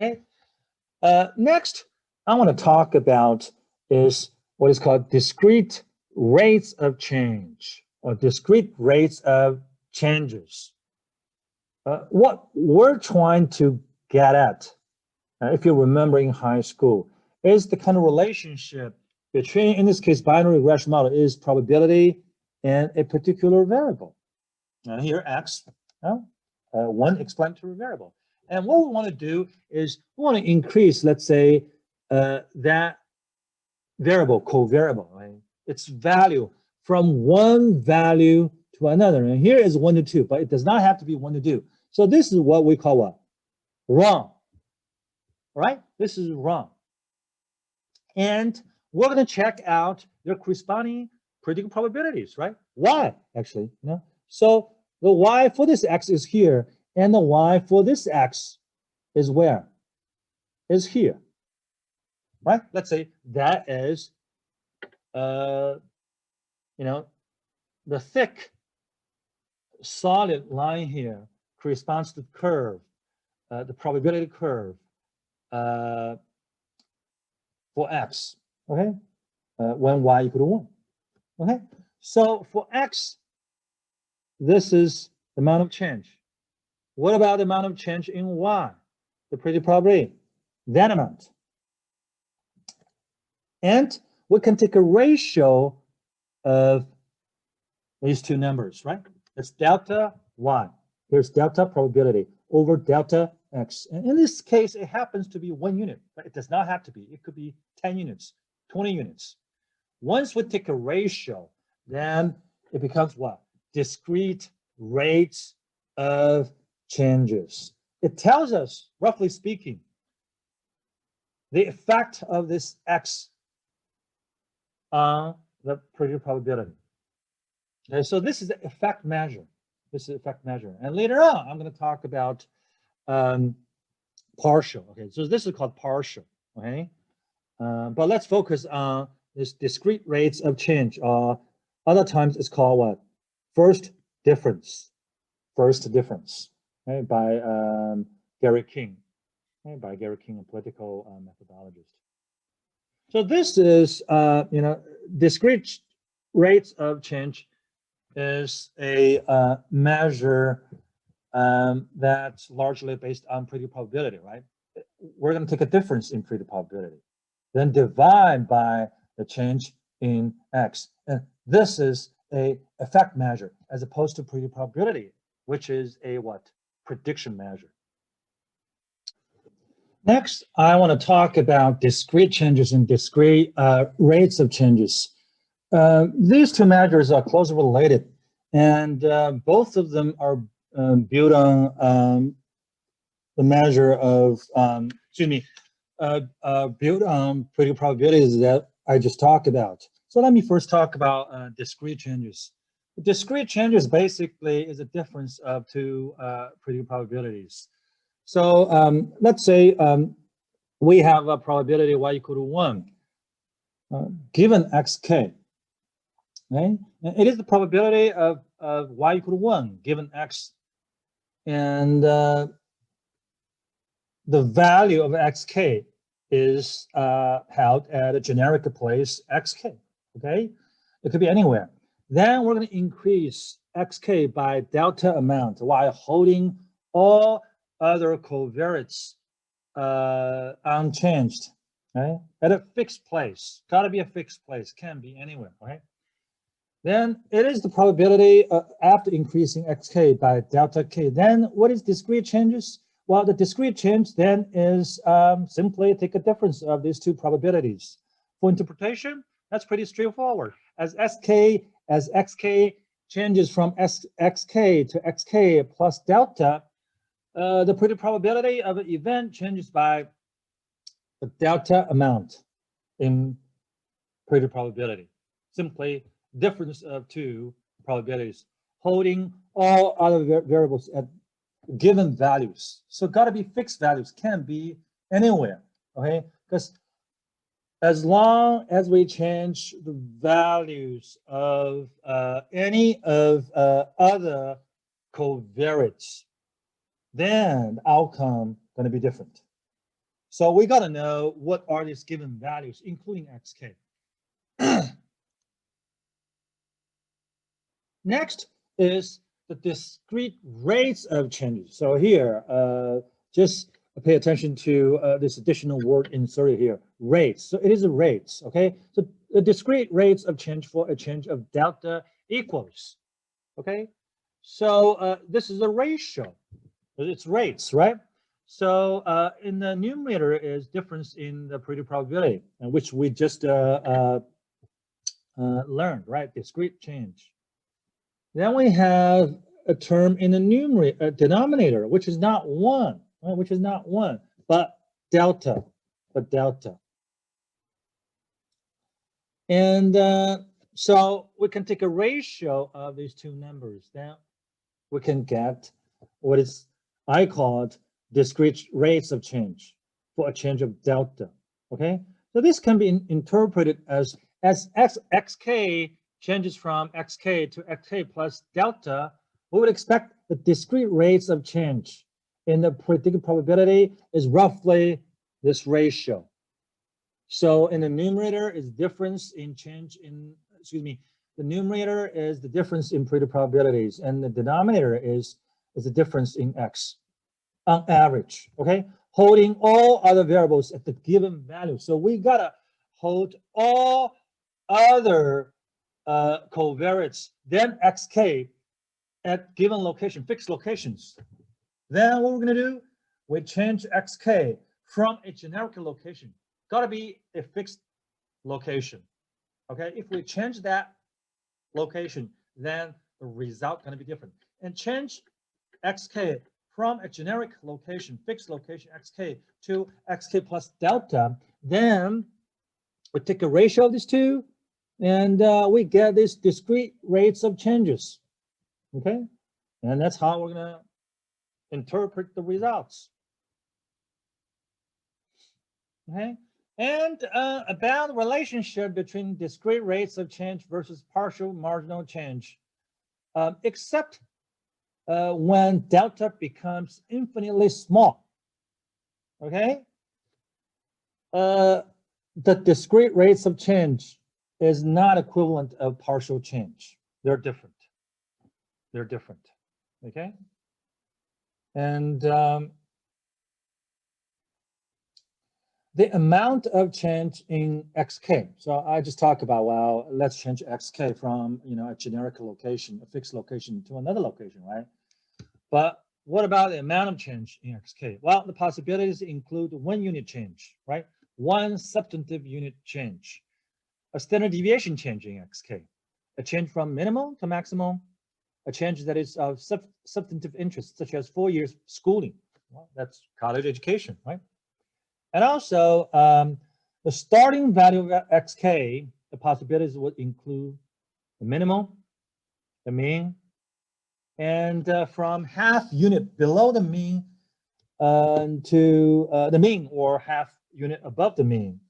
Okay. Next, I want to talk about is what is called discrete rates of change or discrete rates of changes. What we're trying to get at, if you remember in high school, is the kind of relationship between, in this case, binary regression model is probability and a particular variable. And here, x, one explanatory variable. And what we want to do is we want to increase, let's say, that variable, covariable, right? Its value from one value to another. And here is 1 to 2, but it does not have to be 1 to 2. So this is what we call what? Wrong. Right? This is wrong. And we're going to check out their corresponding predicted probabilities, right? Y, actually. You know? So the Y for this X is here, and the Y for this X is where? Is here. Right? Let's say that is, the thick solid line here corresponds to the curve, the probability curve for X, okay? When Y equal to 1, okay? So for X, this is the amount of change. What about the amount of change in Y? The predicted probability, that amount. And we can take a ratio of these two numbers, right? It's delta Y. Here's delta probability over delta X. And in this case, it happens to be 1 unit, but it does not have to be. It could be 10 units, 20 units. Once we take a ratio, then it becomes what? Discrete rates of changes. It tells us, roughly speaking, the effect of this X on the predicted probability. Okay, so this is the effect measure. This is effect measure. And later on, I'm going to talk about partial. Okay, so this is called partial. Okay, but let's focus on this discrete rates of change. Other times it's called what? First difference. First difference. Okay, by Gary King. Okay, by Gary King, a political methodologist. So this is discrete rates of change is a measure that's largely based on predicted probability, right? We're going to take a difference in predicted probability, then divide by the change in X. And this is a effect measure as opposed to predicted probability, which is a what? Prediction measure. Next, I want to talk about discrete changes and discrete rates of changes. These two measures are closely related, and both of them are built on the measure of, built on predicted probabilities that I just talked about. So let me first talk about discrete changes. Discrete changes basically is a difference of two predicted probabilities. So let's say we have a probability Y equal to 1 given xk. Okay? It is the probability of Y equal to 1 given x, and the value of xk is held at a generic place xk. Okay, it could be anywhere. Then we're going to increase xk by delta amount while holding all other covariates unchanged. Right? At a fixed place. Got to be a fixed place. Can be anywhere. Right? Then it is the probability after increasing xk by delta k. Then what is discrete changes? Well, the discrete change then is simply take a difference of these two probabilities. For interpretation, that's pretty straightforward. As xk changes from xk to xk plus delta, the predicted probability of an event changes by the delta amount in predicted probability. Simply difference of two probabilities, holding all other variables at given values. So got to be fixed values, can't be anywhere, okay? Because as long as we change the values of any of other covariates, then the outcome going to be different. So we got to know what are these given values, including xk. Next is the discrete rates of changes. So here, just pay attention to this additional word inserted here, rates. So it is a rates, okay? So the discrete rates of change for a change of delta equals, okay? So this is a ratio. It's rates, right? So in the numerator is difference in the predicted probability, which we just learned, right? Discrete change. Then we have a term in the numerator, denominator, which is not one, right? Which is not one, but delta, And so we can take a ratio of these two numbers. Then we can get what is I called discrete rates of change for a change of delta. Okay, so this can be interpreted as xk changes from xk to xk plus delta. We would expect the discrete rates of change in the predicted probability is roughly this ratio. So in the numerator is difference in change in, the numerator is the difference in predicted probabilities, and the denominator is the difference in x on average, okay? Holding all other variables at the given value. So we gotta hold all other covariates, then xk at given location, fixed locations. Then what we're gonna do, we change xk from a generic location. Gotta be a fixed location, okay? If we change that location, then the result gonna be different. And change xk from a generic location, fixed location xk to xk plus delta, then we take a ratio of these two, and we get these discrete rates of changes, okay? And that's how we're gonna interpret the results, okay? And about the relationship between discrete rates of change versus partial marginal change, except when delta becomes infinitely small, okay? The discrete rates of change is not equivalent of partial change. They're different. They're different, okay? And the amount of change in xk. So I just talked about, well, let's change xk from a generic location, a fixed location, to another location, right? But what about the amount of change in xk? Well, the possibilities include 1 unit change, right? 1 substantive unit change, a standard deviation change in xk, a change from minimum to maximum, a change that is of substantive interest, such as 4 years schooling. Well, that's college education, right? And also, the starting value of xk, the possibilities would include the minimum, the mean, and from half unit below the mean to the mean, or half unit above the mean,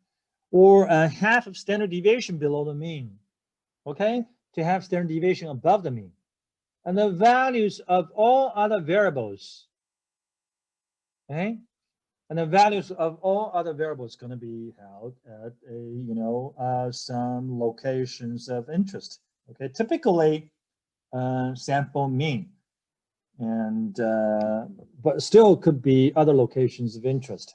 or half of standard deviation below the mean, okay, to have standard deviation above the mean. And the values of all other variables, okay, and the values of all other variables going to be held at a some locations of interest, okay, typically sample mean, and but still could be other locations of interest.